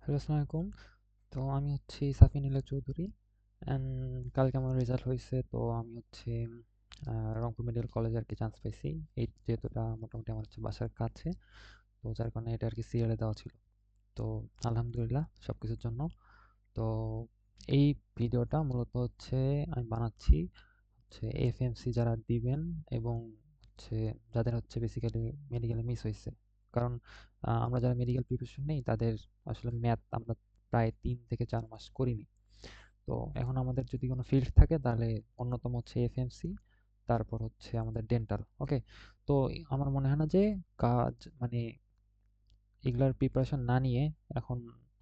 Hello, আসসালামু আলাইকুম। তো আমি হচ্ছি সাফিন ইলা চৌধুরী অ্যান্ড কালকে আমার রেজাল্ট হয়েছে। তো আমি হচ্ছে রংপুর মেডিকেল কলেজে আর কি চান্স পাইছি। এই যেহেতু এটা মোটামুটি আমার হচ্ছে বাসার কাছে, তো যার কারণে এটা আর কি সিরিয়ালে দেওয়া ছিল। তো আলহামদুলিল্লাহ সব কিছুর জন্য। তো এই ভিডিওটা মূলত হচ্ছে আমি বানাচ্ছি হচ্ছে এফএমসি যারা দিবেন এবং হচ্ছে যাদের হচ্ছে বেসিক্যালি মেডিকেলে মিস হয়েছে। কারণ আমরা যারা মেডিকেল প্রিপারেশন নেই তাদের আসলে ম্যাথ আমরা প্রায় 3 থেকে 4 মাস করিনি। তো এখন আমাদের যদি কোনো ফিল্ড থাকে তাহলে অন্যতম হচ্ছে এফএমসি, তারপর হচ্ছে আমাদের ডেন্টাল। ওকে, তো আমার মনে হয় না যে কাজ মানে এগুলার প্রিপারেশন না নিয়ে এখন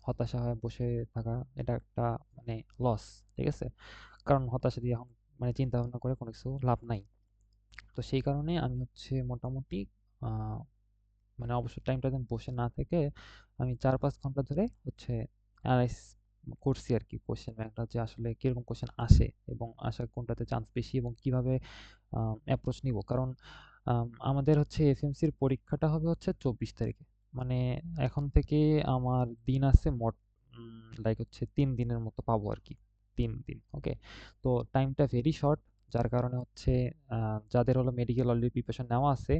হতাশা হয়ে বসে থাকা এটা একটা মানে লস। ঠিক আছে, কারণ হতাশা দিয়ে এখন মানে চিন্তা ভাবনা করে কোনো কিছু লাভ নাই। তো সেই কারণে আমি হচ্ছে মোটামুটি আহ, মানে অবসর টাইমটাতে বসে না থেকে আমি 4-5 ঘন্টা ধরে হচ্ছে অ্যানালাইস করছি আর কি কোশ্চেন ব্যাংকটা, যে আসলে কিরকম কোশ্চেন আসে এবং আসা কোনটাতে চান্স বেশি এবং কিভাবে অ্যাপ্রোচ নিব। কারণ আমাদের হচ্ছে এফএমসির পরীক্ষাটা হবে হচ্ছে 24 তারিখে। মানে এখন থেকে আমার দিন আছে মোট লাইক হচ্ছে 3 দিনের মতো পাবো আর কি, 3 দিন। ওকে, তো টাইমটা ভেরি শর্ট, যার কারণে হচ্ছে যাদের হলো মেডিকেল অলরেডি প্রিপারেশন নেওয়া আছে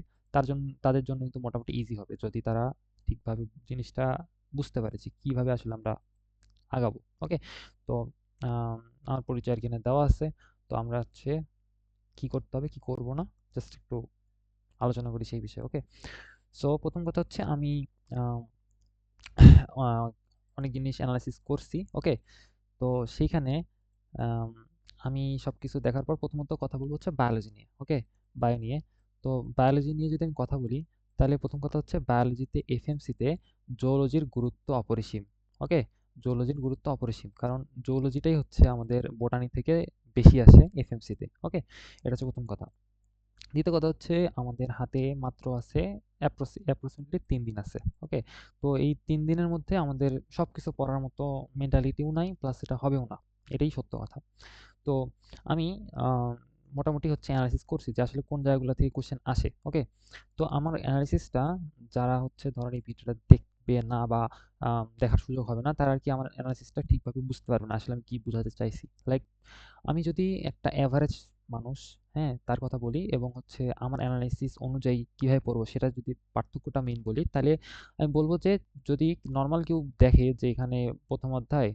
তাদের জন্য কিন্তু মোটামুটি ইজি হবে যদি তারা ঠিকভাবে জিনিসটা বুঝতে পারে যে কিভাবে আসলে আমরা আগাবো। ওকে, তো আম, আমার পরিচয় আর কি এখানে দেওয়া আছে। তো আমরা হচ্ছে কি করতে হবে কি করব না জাস্ট একটু আলোচনা করি সেই বিষয়ে। ওকে, সো প্রথম কথা হচ্ছে আমি আম, আহ, অনেক জিনিস অ্যানালাইসিস করছি। ওকে, তো সেইখানে আম, আমি সবকিছু দেখার পর প্রথমত কথা বলবো হচ্ছে বায়োলজি নিয়ে। ওকে, বায়ো নিয়ে। তো বায়োলজি নিয়ে যদি আমি কথা বলি তাহলে প্রথম কথা হচ্ছে বায়োলজিতে এফএমসিতে জুওলজির গুরুত্ব অপরিসীম। ওকে, জুওলজির গুরুত্ব অপরিসীম কারণ জুওলজিটাই হচ্ছে আমাদের বোটানি থেকে বেশি আসে এফএমসিতে। ওকে, এটা হচ্ছে প্রথম কথা। দ্বিতীয় কথা হচ্ছে আমাদের হাতে মাত্র আছে অ্যাপ্রক্সিমেটলি 3 দিন আছে। ওকে, তো এই 3 দিনের মধ্যে আমাদের সবকিছু পড়ার মতো মেন্টালিটিও নাই, প্লাস এটা হবেও না। এটাই সত্য কথা। তো আমি আহ, মোটামুটি হচ্ছে অ্যানালাইসিস করছি যে আসলে কোন জায়গাগুলো থেকে কোশ্চেন আসে। ওকে, তো আমার অ্যানালাইসিসটা যারা হচ্ছে ধরেন এই ভিডিওটা দেখবে না বা দেখার সুযোগ হবে না তারা আর কি আমার অ্যানালাইসিসটা ঠিকভাবে বুঝতে পারবে না আসলে আমি কি বোঝাতে চাইছি। লাইক আমি যদি একটা অ্যাভারেজ মানুষ, হ্যাঁ, তার কথা বলি এবং হচ্ছে আমার অ্যানালাইসিস অনুযায়ী কিভাবে পড়বো সেটা যদি পার্থক্যটা মেইন বলি, তাহলে আমি বলবো যে যদি নর্মাল কেউ দেখে যে এখানে প্রথম অধ্যায়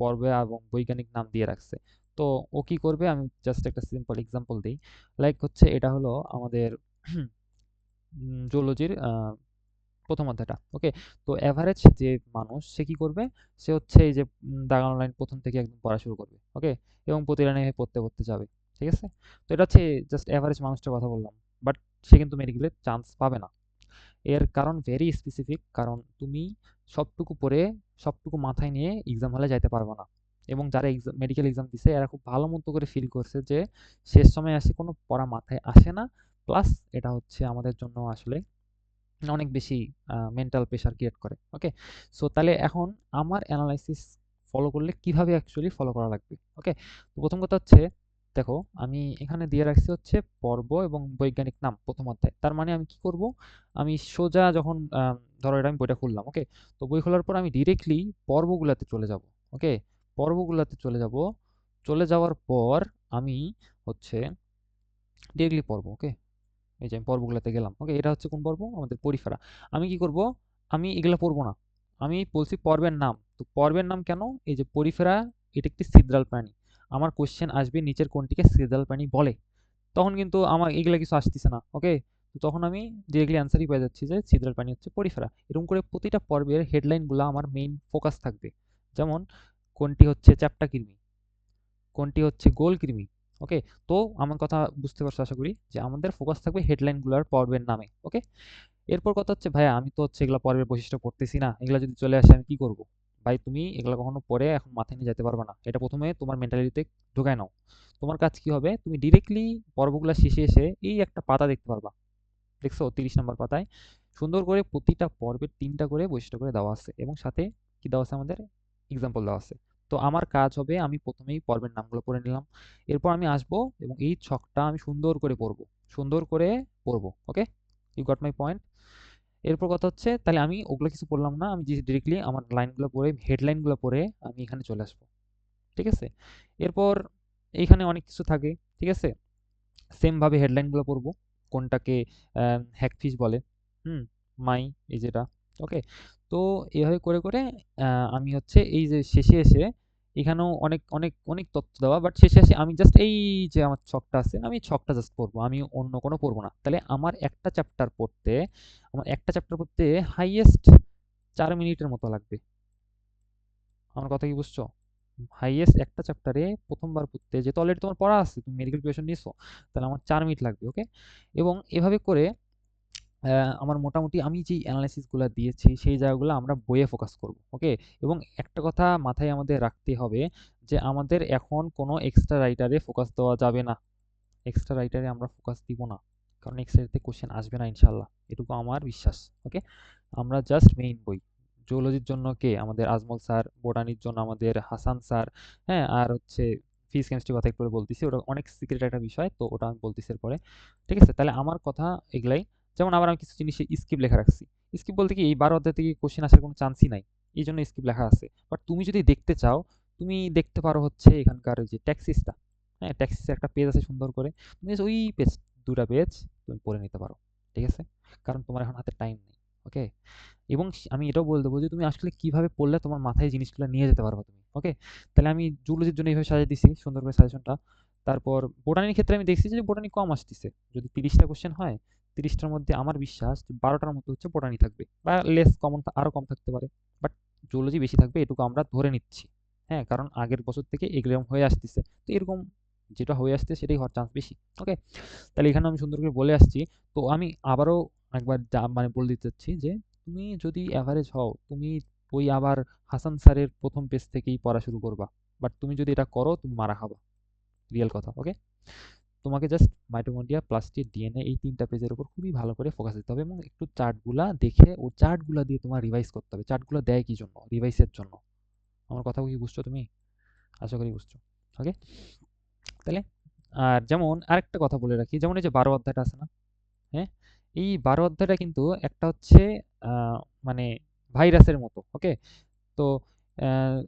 পর্ব এবং বৈজ্ঞানিক নাম দিয়ে রাখছে, তো ও কি করবে আমি জাস্ট একটা সিম্পল এক্সাম্পল দিই। লাইক হচ্ছে এটা হলো আমাদের জুলজির প্রথম অধ্যায়টা। ওকে, তো এভারেজ যে মানুষ সে কি করবে, সে হচ্ছে এই যে দাগানো লাইন প্রথম থেকে একদম পড়া শুরু করবে। ওকে, এবং প্রতি লাইনে পড়তে পড়তে যাবে। ঠিক আছে, তো এটা হচ্ছে জাস্ট এভারেজ মানুষটার কথা বললাম। বাট সে কিন্তু মেডিকেলে চান্স পাবে না। এর কারণ ভেরি স্পেসিফিক, কারণ তুমি সবটুকু পড়ে সবটুকু মাথায় নিয়ে এক্সাম হলে যাইতে পারবে না। এবং যারা এক্সাম মেডিকেল এক্সাম দিছে এরা খুব ভালো মতো করে ফিল করছে যে শেষ সময় আসে কোনো পড়া মাথায় আসে না। প্লাস এটা হচ্ছে আমাদের জন্য আসলে অনেক বেশি মেন্টাল প্রেশার ক্রিয়েট করে। ওকে, সো তাহলে এখন আমার অ্যানালাইসিস ফলো করলে কিভাবে অ্যাকচুয়ালি ফলো করা লাগবে। ওকে, তো প্রথম কথা হচ্ছে দেখো আমি এখানে দিয়ে রাখছি হচ্ছে পর্ব এবং বৈজ্ঞানিক নাম প্রথম অধ্যায়। তার মানে আমি কি করব, আমি সোজা যখন ধরো এটা আমি বইটা খুললাম। ওকে, তো বই খোলার পর আমি ডিরেক্টলি পর্বগুলাতে চলে যাব। ওকে, পর্বগুলাতে চলে যাব। চলে যাওয়ার পর আমি হচ্ছে ডিরেক্টলি পড়বো। ওকে, এই যে আমি পর্বগুলোতে গেলাম। ওকে, এটা হচ্ছে কোন পর্ব, আমাদের পরিফেরা। আমি কি করব, আমি এগুলা পড়বো না, আমি বলছি পর্বের নাম। তো পর্বের নাম কেন, এই যে পরিফেরা এটা একটি ছিদ্রাল প্রাণী। আমার কোশ্চেন আসবে নিচের কোনটিকে ছিদ্রাল প্রাণী বলে, তখন কিন্তু আমার এগুলা কিছু আসতেছে না। ওকে, তো তখন আমি ডিরেক্টলি অ্যান্সারই পেয়ে যাচ্ছি যে ছিদ্রাল প্রাণী হচ্ছে পরিফেরা। এরকম করে প্রতিটা পর্বের হেডলাইনগুলো আমার মেইন ফোকাস থাকবে। যেমন কোনটি হচ্ছে চ্যাপ্টা কৃমি, কোনটি হচ্ছে গোল কৃমি। ওকে, তো আমার কথা বুঝতে পারছো আশা করি যে আমাদের ফোকাস থাকবে হেডলাইনগুলোর পর্বের নামে। ওকে, এরপর কথা হচ্ছে ভাইয়া আমি তো হচ্ছে এগুলা পর্বের বৈশিষ্ট্য পড়তেছি না, এগুলা যদি চলে আসে আমি কি করব। ভাই তুমি এগুলা কখনো পড়ে এখন মাথায় নিয়ে যেতে পারবে না, এটা প্রথমে তোমার মেন্টালিটিতে ঢুকায় নাও। তোমার কাজ কি হবে, তুমি ডিরেক্টলি পর্বগুলা শেষে এসে এই একটা পাতা দেখতে পারবা, দেখছো 30 নম্বর পাতায় সুন্দর করে প্রতিটা পর্বের 3টা করে বৈশিষ্ট্য করে দেওয়া আছে এবং সাথে কি দেওয়া আছে আমাদের এক্সাম্পল দেওয়া আছে। তো আমার কাজ হবে আমি প্রথমেই পর্বের নামগুলো পড়ে নিলাম, এরপর আমি আসবো এবং এই ছকটা আমি সুন্দর করে পড়বো, সুন্দর করে পড়বো। ওকে, ইউ গট মাই পয়েন্ট। এরপর কথা হচ্ছে তাহলে আমি ওগুলো কিছু পড়লাম না, আমি ডিরেক্টলি আমার লাইনগুলো পড়ে হেডলাইনগুলো পড়ে আমি এখানে চলে আসবো। ঠিক আছে? এরপর এইখানে অনেক কিছু থাকে। ঠিক আছে? সেম ভাবে হেডলাইনগুলো পড়বো, কোনটাকে হ্যাগফিশ বলে, হুম, মাই, এই যেটা, ওকে। তো এভাবে করে করে আমি হচ্ছে এই যে শেষে এসে এখানেও অনেক অনেক অনেক তথ্য দেওয়া, বাট শেষে এসে আমি জাস্ট এই যে আমার ছকটা আছে আমি ছকটা জাস্ট পড়বো, আমি অন্য কোনো পড়বো না। তাহলে আমার একটা চ্যাপ্টার পড়তে হাইয়েস্ট 4 মিনিটের মতো লাগবে। আমার কথা কি বুঝছো? হাইয়েস্ট একটা চ্যাপ্টারে প্রথমবার পড়তে, যেহেতু অলরেডি তোমার পড়া আছে, তুমি মেডিকেল প্রিপারেশন নিছো, তাহলে আমার 4 মিনিট লাগবে, ওকে। এবং এভাবে করে আমার মোটামুটি আমি যেই অ্যানালাইসিসগুলো দিয়েছি সেই জায়গাগুলো আমরা বইয়ে ফোকাস করব, ওকে। এবং একটা কথা মাথায় আমাদের রাখতে হবে যে আমাদের এখন কোনো এক্সট্রা রাইটারে ফোকাস দেওয়া যাবে না। এক্সট্রা রাইটারে আমরা ফোকাস দিব না, কারণ এক্সট্রাতে কোশ্চেন আসবে না ইনশাল্লাহ, এটুকু আমার বিশ্বাস, ওকে। আমরা জাস্ট মেইন বই, জুওলজির জন্য কে আমাদের আজমল স্যার, বোটানির জন্য আমাদের হাসান স্যার, হ্যাঁ, আর হচ্ছে ফিজিক্স কেমিস্ট্রির কথা একটু পরে বলতেছি, ওটা অনেক সিক্রেট একটা বিষয়, তো ওটা আমি বলতেছি এরপরে। ঠিক আছে? তাহলে আমার কথা এগুলাই। যেমন আবার আমি কিছু জিনিসে স্কিপ লেখা রাখছি। স্কিপ বলতে কি, এই 12 অধ্যায় থেকে কোশ্চেন আসার কোনো চান্সই নাই, এই জন্য স্কিপ লেখা আছে। বাট তুমি যদি দেখতে চাও, তুমি দেখতে পারো হচ্ছে এখানকার ওই যে ট্যাক্সিসটা, হ্যাঁ, ট্যাক্সিসের একটা পেজ আছে সুন্দর করে, তুমি just ওই পেজ, 2টা পেজ তুমি পড়ে নিতে পারো। ঠিক আছে? কারণ তোমার এখন হাতে টাইম নেই, ওকে। এবং আমি এটাও বলে দেবো যে তুমি আসলে কিভাবে পড়লে তোমার মাথায় জিনিসগুলো নিয়ে যেতে পারবে তুমি, ওকে। তাহলে আমি জুলজির জন্য এইভাবে সাজিয়ে দিছি সুন্দর করে সাজেশনটা। তারপর বোটানির ক্ষেত্রে আমি দেখছি যে বোটানি কম আসতেছে, যদি 30টা কোশ্চেন হয়, 30টার মধ্যে আমার বিশ্বাস যে 12টার মতো হচ্ছে বোটানি থাকবে, বা লেস কমন আরো কম থাকতে পারে, বাট জুলজি বেশি থাকবে, এটুকু আমরা ধরে নিচ্ছি। হ্যাঁ, কারণ আগের বছর থেকে এরকম হয়ে আসতেছে, তো এরকম যেটা হয়ে আসছে সেটাই হওয়ার চান্স বেশি, ওকে। তাহলে এখানে আমি সুন্দর করে বলে আসছি। তো আমি আবারও একবার মানে বলে দিতে চাচ্ছি যে তুমি যদি অ্যাভারেজ হও, তুমি ওই আবার হাসান স্যারের প্রথম পেজ থেকেই পড়া শুরু করবা। বাট তুমি যদি এটা করো তুমি মারা খাবা, রিয়েল কথা, ওকে। তোমাকে জাস্ট মাইটোকন্ড্রিয়া, প্লাস্টিড, ডিএনএ এই 3টা পেজের উপর খুবই ভালো করে ফোকাস দিতে হবে, এবং একটু চার্টগুলা দেখে ও চার্টগুলা দিয়ে তোমার রিভাইজ করতে হবে। চার্টগুলো দেয় কি জন্য? রিভাইসের জন্য। আমার কথা কি বুঝছো তুমি? আশা করি বুঝছো, ওকে। তাহলে আর যেমন আরেকটা কথা বলে রাখি, যেমন এই যে 12 অধ্যায়টা আছে না, হ্যাঁ, এই 12 অধ্যায়টা কিন্তু একটা হচ্ছে আহ, মানে ভাইরাসের মতো, ওকে। তো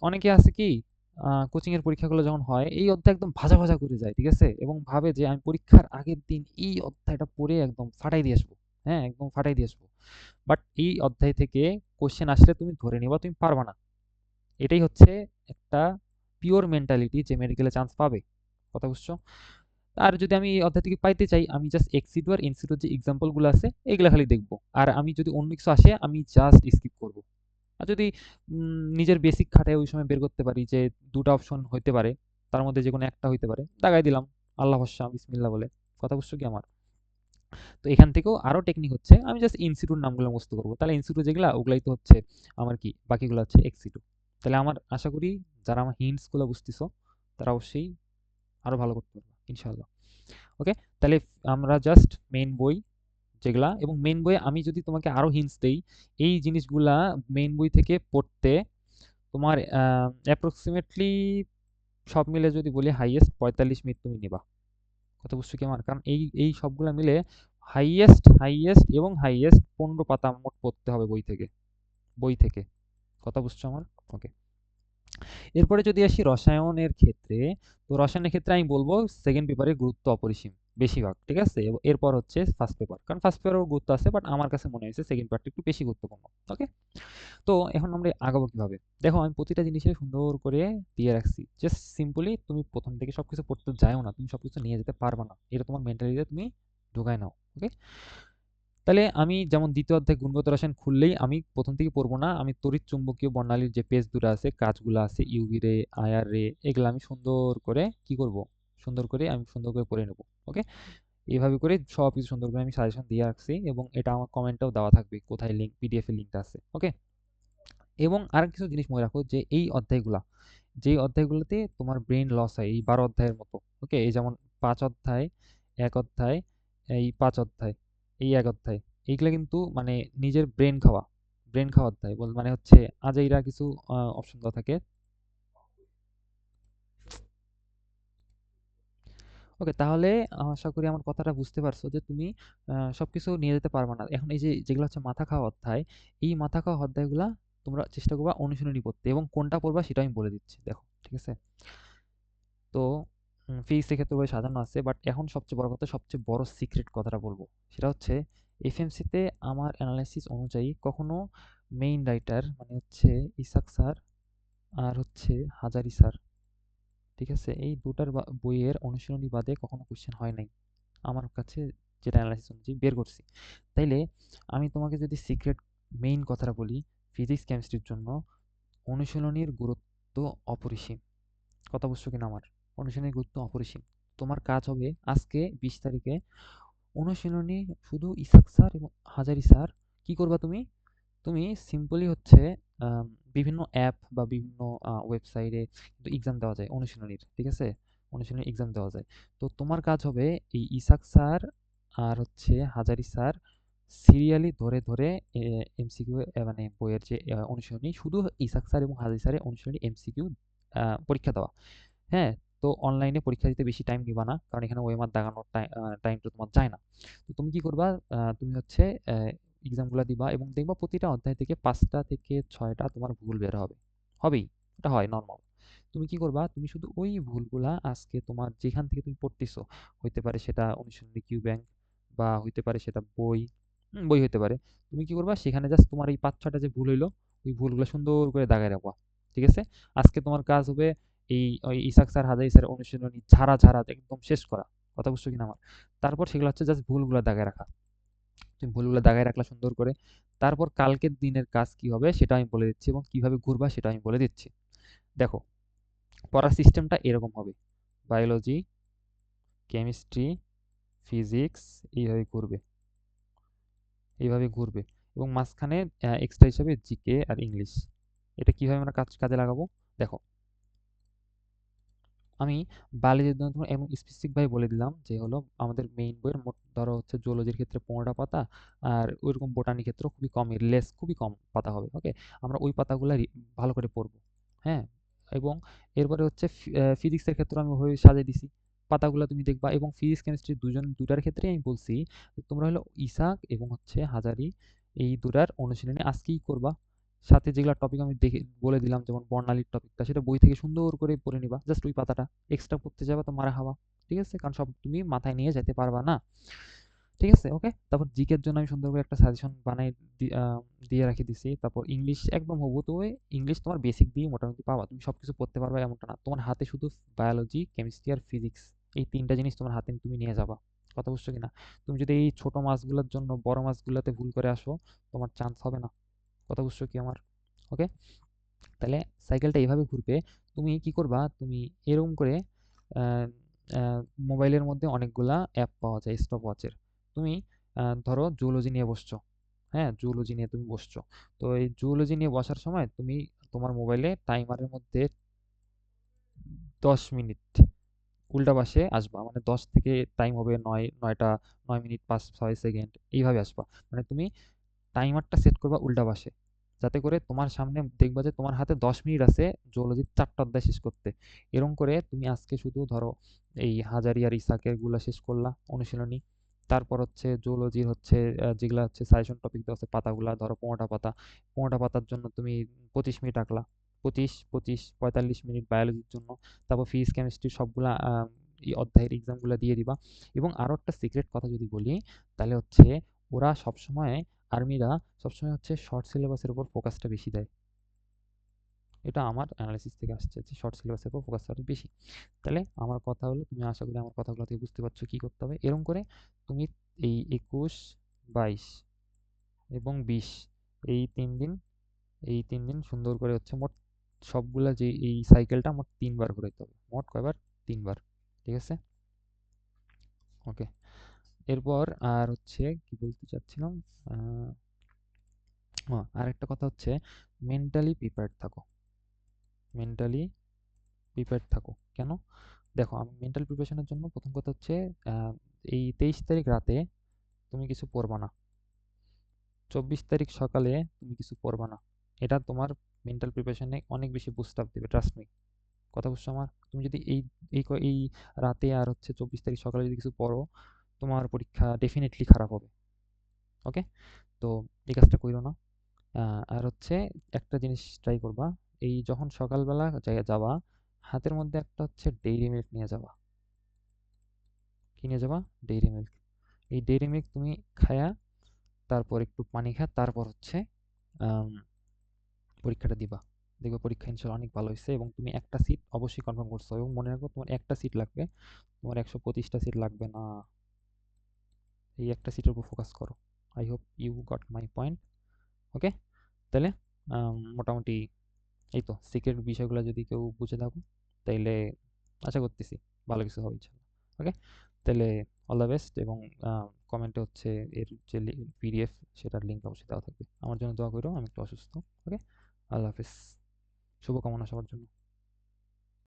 অনেকে আছে কি, কোচিং এর পরীক্ষাগুলো যখন হয় এই অধ্যায় একদম ভাজা ভাজা করে যায়, ঠিক আছে, এবং ভাবে যে আমি পরীক্ষার আগের দিন এই অধ্যায়টা পড়ে একদম ফাটাই দিয়ে আসবো, হ্যাঁ, একদম ফাটাই দিয়ে আসবো। বাট এই অধ্যায় থেকে কোশ্চেন আসলে তুমি ধরে নিবা তুমি পারবা না। এটাই হচ্ছে একটা পিওর মেন্টালিটি যে মেডিকেলে চান্স পাবে, কথা বুঝছো? আর যদি আমি এই অধ্যায় থেকে পাইতে চাই, আমি জাস্ট এক্সিডু আর ইনসিডুর যে এক্সাম্পলগুলো আছে এগুলো খালি দেখবো, আর আমি যদি অন্য কিছু আসে আমি জাস্ট স্কিপ করব। আর যদি নিজের বেসিক খাটায় ওই সময় বের করতে পারি যে 2টা অপশন হইতে পারে, তার মধ্যে যে কোনো একটা হইতে পারে, দাগাই দিলাম, আল্লাহ ভরসা, বিসমিল্লাহ বলে। কথা বুঝছো কি আমার? তো এখান থেকেও আরো টেকনিক হচ্ছে, আমি জাস্ট ইনস্টিটিউট নামগুলো মুখস্থ করবো, তাহলে ইনস্টিটিউট যেগুলা ওগুলাই তো হচ্ছে আমার কি, বাকিগুলো হচ্ছে এক্সিটু। তাহলে আমার আশা করি যারা আমার হিন্টসগুলো বুঝতেছো তারা অবশ্যই আরো ভালো করতে পারবে ইনশাল্লাহ, ওকে। তাহলে আমরা জাস্ট মেইন বই যেগুলা, এবং মেইন বইয়ে আমি যদি তোমাকে আরো হিন্টস দেই, এই জিনিসগুলা মেইন বই থেকে পড়তে তোমার অ্যাপ্রক্সিমেটলি সব মিলে যদি বলি হাইয়েস্ট 45 মিনিট তুমি নিবা। কথা বুঝছো কি আমার? কারণ এই এই সবগুলা মিলে হাইয়েস্ট হাইয়েস্ট এবং হাইয়েস্ট 15 পাতা মোট পড়তে হবে বই থেকে, বই থেকে। কথা বুঝছো আমার? ওকে। এরপরে যদি আসি রসায়নের ক্ষেত্রে, তো রসায়নের ক্ষেত্রে আমি বলবো সেকেন্ড পেপারের গুরুত্ব অপরিসীম বেশিরভাগ, ঠিক আছে। এরপর হচ্ছে ফার্স্ট পেপার, কারণ ফার্স্ট পেপারেও গুরুত্ব আছে, বাট আমার কাছে মনে হয়েছে সেকেন্ড পার্টটা একটু বেশি গুরুত্বপূর্ণ, ওকে। তো এখন আমরা আগাবো কিভাবে? দেখো আমি প্রতিটা জিনিসে সুন্দর করে দিয়ে রাখছি, জাস্ট সিম্পলি তুমি প্রথম থেকে সবকিছু পড়তে যাও না, তুমি সবকিছু নিয়ে যেতে পারবে না, এটা তোমার মেন্টালিটিতে তুমি ঢুকায় নাও, ওকে। তাহলে আমি যেমন দ্বিতীয় অধ্যায় গুণগত রসায়ন খুললেই আমি প্রথম থেকে পড়বো না, আমি তড়িৎ চুম্বকীয় বর্ণালীর যে পেজ দুটো আছে, কাজগুলো আছে, ইউভি রে, আইআর রে, এগুলো আমি সুন্দর করে কি করব, সুন্দর করে আমি সুন্দর করে পড়ে নেব, ওকে। এইভাবে করে সব কিছু সুন্দর করে আমি সাজেশন দিয়ে রাখছি, এবং এটা আমার কমেন্টেও দেওয়া থাকবে কোথায় লিঙ্ক, পিডিএফ এর লিঙ্কটা আছে, ওকে। এবং আর কিছু জিনিস মনে রাখো যে এই অধ্যায়গুলা, যেই অধ্যায়গুলোতে তোমার ব্রেন লস হয় এই 12 অধ্যায়ের মতো, ওকে, এই যেমন 5 অধ্যায়, 1 অধ্যায়, এই 5 অধ্যায়, এই 1 অধ্যায়, এইগুলা কিন্তু মানে নিজের ব্রেন খাওয়া, ব্রেন খাওয়া অধ্যায় মানে হচ্ছে আজাইরা কিছু অপশন দেওয়া থাকে, ওকে, তাহলে আশা করি আমার কথাটা বুঝতে পারছো যে তুমি সবকিছু নিয়ে যেতে পারবে না। এখন এই যে যেগুলো হচ্ছে মাথা খাওয়া অধ্যায়, এই মাথা খাওয়া অধ্যায়গুলা তোমরা চেষ্টা করবা অনুশীলনী করতে, এবং কোনটা পড়বা সেটা আমি বলে দিচ্ছি, দেখো ঠিক আছে? তো ফিজিক্সের ক্ষেত্রে ওই সাজানো আছে, বাট এখন সবচেয়ে বড় কথা, সবচেয়ে বড় সিক্রেট কথাটা বলবো, সেটা হচ্ছে এফএমসিতে আমার অ্যানালাইসিস অনুযায়ী কখনো মেইন রাইটার মানে হচ্ছে ইসাক স্যার আর হচ্ছে হাজারি স্যার, ঠিক আছে, এই দুটার বইয়ের অনুশীলনী বাদে কখনো কোশ্চেন হয় নাই আমার কাছে, যেটা অ্যানালাইসিস অনুযায়ী বের করছি। তাইলে আমি তোমাকে যদি সিক্রেট মেইন কথাটা বলি, ফিজিক্স কেমিস্ট্রির জন্য অনুশীলনীর গুরুত্ব অপরিসীম। কথা বুঝছো কিনা আমার? অনুশীলনীর গুরুত্ব অপরিসীম। তোমার কাজ হবে আজকে 20 তারিখে অনুশীলনী শুধু ইসাক স্যার এবং হাজারি স্যার। কি করবা তুমি? তুমি সিম্পলি হচ্ছে আম, বিভিন্ন অ্যাপ বা বিভিন্ন ওয়েবসাইটে কিন্তু এক্সাম দেওয়া যায় অনুশীলনীর, ঠিক আছে? অনুশীলনী এক্সাম দেওয়া যায়। তো তোমার কাজ হবে এই ইসাক স্যার আর হচ্ছে হাজারি স্যার সিরিয়ালি ধরে ধরে এমসিকিউ, মানে বইয়ের যে অনুশীলনী, শুধু ইসাক স্যার এবং হাজারি স্যারের অনুশীলনী এমসিকিউ পরীক্ষা দেওয়া। হ্যাঁ, তো অনলাইনে পরীক্ষা দিতে বেশি টাইম নিবা না, কারণ এখানে ওএমআর দাগানোর টাইম তো তোমার যায় না। তো তুমি কি করবা? তুমি হচ্ছে এক্সামগুলো দিবা এবং দেখবা প্রতিটা অধ্যায় থেকে 5টা থেকে 6টা তোমার ভুল বের হবে, হবেই, এটা হয় নর্মাল। তুমি কি করবা? তুমি শুধু ওই ভুলগুলা আজকে তোমার যেখান থেকে তুমি পড়তেছো, হইতে পারে সেটা অনুশীলনী কিউ ব্যাংক, বা হইতে পারে সেটা বই, বই হইতে পারে। তুমি কি করবা? সেখানে জাস্ট তোমার এই 5-6টা যে ভুল হইলো, ওই ভুলগুলো সুন্দর করে দাগায় রাখবা, ঠিক আছে? আজকে তোমার কাজ হবে এই ওই ইসাক স্যার হাজারি স্যারের অনুশীলনী ঝাড়া ঝাড়া একদম শেষ করা। কথা বুঝছো কিনা আমার? তারপর সেগুলো হচ্ছে জাস্ট ভুলগুলো দাগায় রাখা। তুমি ভুলগুলো দাগায় রাখলা সুন্দর করে। তারপর কালকের দিনের কাজ কি হবে সেটা আমি বলে দিচ্ছি, এবং কিভাবে ঘুরবা সেটা আমি বলে দিচ্ছি। দেখো, পড়ার সিস্টেমটা এরকম হবে: বায়োলজি, কেমিস্ট্রি, ফিজিক্স, এইভাবে ঘুরবে, এইভাবে ঘুরবে। এবং মাঝখানে এক্সট্রা হিসাবে জিকে আর ইংলিশ। এটা কিভাবে আমরা কাজে লাগাবো? দেখো, আমি বায়োলজির জন্য তোমার এমন স্পেসিফিক ভাবে বলে দিলাম যে হলো আমাদের মেইন বইয়ের মোট ধরো হচ্ছে জুওলজির ক্ষেত্রে 15টা পাতা, আর ওইরকম বোটানির ক্ষেত্রে খুবই কম, লেস খুবই কম পাতা হবে, ওকে? আমরা ওই পাতাগুলো ভালো করে পড়বো, হ্যাঁ? এবং এরপরে হচ্ছে ফিজিক্সের ক্ষেত্রে আমি ওইভাবে সাজিয়ে দিছি, পাতাগুলো তুমি দেখবা। এবং ফিজিক্স কেমিস্ট্রি দুটার ক্ষেত্রেই আমি বলছি যে তোমরা হলো ইসাক এবং হচ্ছে হাজারি, এই দুটার অনুশীলনী আজকেই করবা। সাথে যেগুলা টপিক আমি দেখে বলে দিলাম, যেমন বর্ণালীর টপিকটা, সেটা বই থেকে সুন্দর করে পড়ে নিবা, জাস্ট ওই পাতাটা। এক্সট্রা পড়তে যাবা তো মারা খাওয়া, ঠিক আছে? কারণ সব তুমি মাথায় নিয়ে যেতে পারবা না, ঠিক আছে? ওকে, তারপর জিকের জন্য আমি সুন্দর করে একটা সাজেশন বানাই দিয়ে রাখি দিছি। তারপর ইংলিশ একদম হবু তো, ইংলিশ তোমার বেসিক দিয়ে মোটামুটি পাবা, তুমি সবকিছু পড়তে পারবা এমনটা না। তোমার হাতে শুধু বায়োলজি, কেমিস্ট্রি আর ফিজিক্স, এই তিনটা জিনিস তোমার হাতে তুমি নিয়ে যাবা। কথা বুঝছো কিনা? তুমি যদি এই ছোট মাছগুলোর জন্য বড় মাছগুলোতে ভুল করে আসো, তোমার চান্স হবে না। কথা বুঝছো কি আমার? ওকে, তাহলে সাইকেলটা এইভাবে ঘুরবে। তুমি কি করবা? তুমি এরকম করে আহ, আহ, মোবাইলের মধ্যে অনেকগুলা অ্যাপ পাওয়া যায় স্টপ ওয়াচের। তুমি ধরো জুওলজি নিয়ে বসছো, হ্যাঁ, জুওলজি নিয়ে তুমি বসছো। তো এই জুওলজি নিয়ে বসার সময় তুমি তোমার মোবাইলে টাইমারের মধ্যে 10 মিনিট উল্টা পাশে আসবা, মানে 10 থেকে টাইম হবে 9টা 9 মিনিট 5-6 সেকেন্ড, এইভাবে আসবা। মানে তুমি টাইমারটা সেট করবা উল্টা পাশে, যাতে করে তোমার সামনে দেখবা যে তোমার হাতে 10 মিনিট আছে জুওলজির 4টা অধ্যায় শেষ করতে। এরকম করে তুমি আজকে শুধু ধরো এই হাজারি আর ইসাকের গুলা শেষ করলা অনুশীলনী। তারপর হচ্ছে জুওলজির হচ্ছে যেগুলা হচ্ছে সাজেশন টপিক দেওয়া আছে পাতাগুলা, ধরো 15টা পাতা, 15টা পাতার জন্য তুমি 25 মিনিট রাখলা, 25 25 45 মিনিট বায়োলজির জন্য। তারপর ফিজিক্স কেমিস্ট্রি সবগুলা এই অধ্যায়ের এক্সামগুলো দিয়ে দিবা। এবং আরো একটা সিক্রেট কথা যদি বলি, তাহলে হচ্ছে ওরা সবসময়, আর্মিরা সবসময় হচ্ছে শর্ট সিলেবাসের উপর ফোকাসটা বেশি দেয়। এটা আমার অ্যানালাইসিস থেকে আসছে যে শর্ট সিলেবাসের উপর ফোকাসটা বেশি। তাহলে আমার কথা হলো, তুমি আশা করি আমার কথাগুলো থেকে বুঝতে পারছো কি করতে হবে। এরকম করে তুমি এই 21, 22 এবং 20, এই 3 দিন, এই 3 দিন সুন্দর করে হচ্ছে মোট সবগুলা যে এই সাইকেলটা মোট 3 বার ঘুরাইতে হবে। মোট কয়বার? 3 বার, ঠিক আছে? ওকে, এরপর আর হচ্ছে কি বলতে চাচ্ছিলাম, আহ আর একটা কথা হচ্ছে মেন্টালি প্রিপেয়ার্ড থাকো, মেন্টালি প্রিপেয়ার্ড থাকো। কেন? দেখো, আমি মেন্টাল প্রিপারেশনের জন্য প্রথম কথা হচ্ছে আহ, এই 23 তারিখ রাতে তুমি কিছু পড়বা না, 24 তারিখ সকালে তুমি কিছু পড়বা না। এটা তোমার মেন্টাল প্রিপারেশনে অনেক বেশি বুস্ট আপ দেবে, ট্রাস্ট মি। কথা বুঝছো আমার? তুমি যদি এই রাতে আর হচ্ছে 24 তারিখ সকালে যদি কিছু পড়ো, তোমার পরীক্ষা ডেফিনেটলি খারাপ হবে। ওকে? তো এই কাজটা কইরো না। আর হচ্ছে একটা জিনিস ট্রাই করবা, এই যখন সকালবেলা যাবা, হাতের মধ্যে একটা হচ্ছে ডেইরি মিল্ক নিয়ে যাবা। কি নিয়ে যাবা? Dairy milk. এই ডেইরি মিল্ক তুমি খায়া, তারপর একটু পানি খা, তারপর হচ্ছে আম, পরীক্ষাটা দিবা। দেখবে পরীক্ষা ইনশাল্লাহ অনেক ভালো হয়েছে, এবং তুমি একটা সিট অবশ্যই কনফার্ম করছো, এবং মনে রাখো তোমার একটা সিট লাগবে, তোমার 125টা সিট লাগবে না। এই একটা সিটের উপর ফোকাস করো। I hope you got my point. Okay? তাহলে মোটামুটি এই তো সিক্রেট বিষয়গুলো যদি কেউ বুঝে থাকো, তাইলে আশা করতেছি ভালো কিছু হবে ইনশাল্লাহ। ওকে? তাহলে অল দ্য বেস্ট, এবং কমেন্টে হচ্ছে এর যে পিডিএফ, সেটার লিঙ্ক অবশ্যই দেওয়া থাকবে। আমার জন্য দোয়া করো, আমি একটু অসুস্থ। ওকে? আল্লাহ হাফেজ। শুভকামনা সবার জন্য।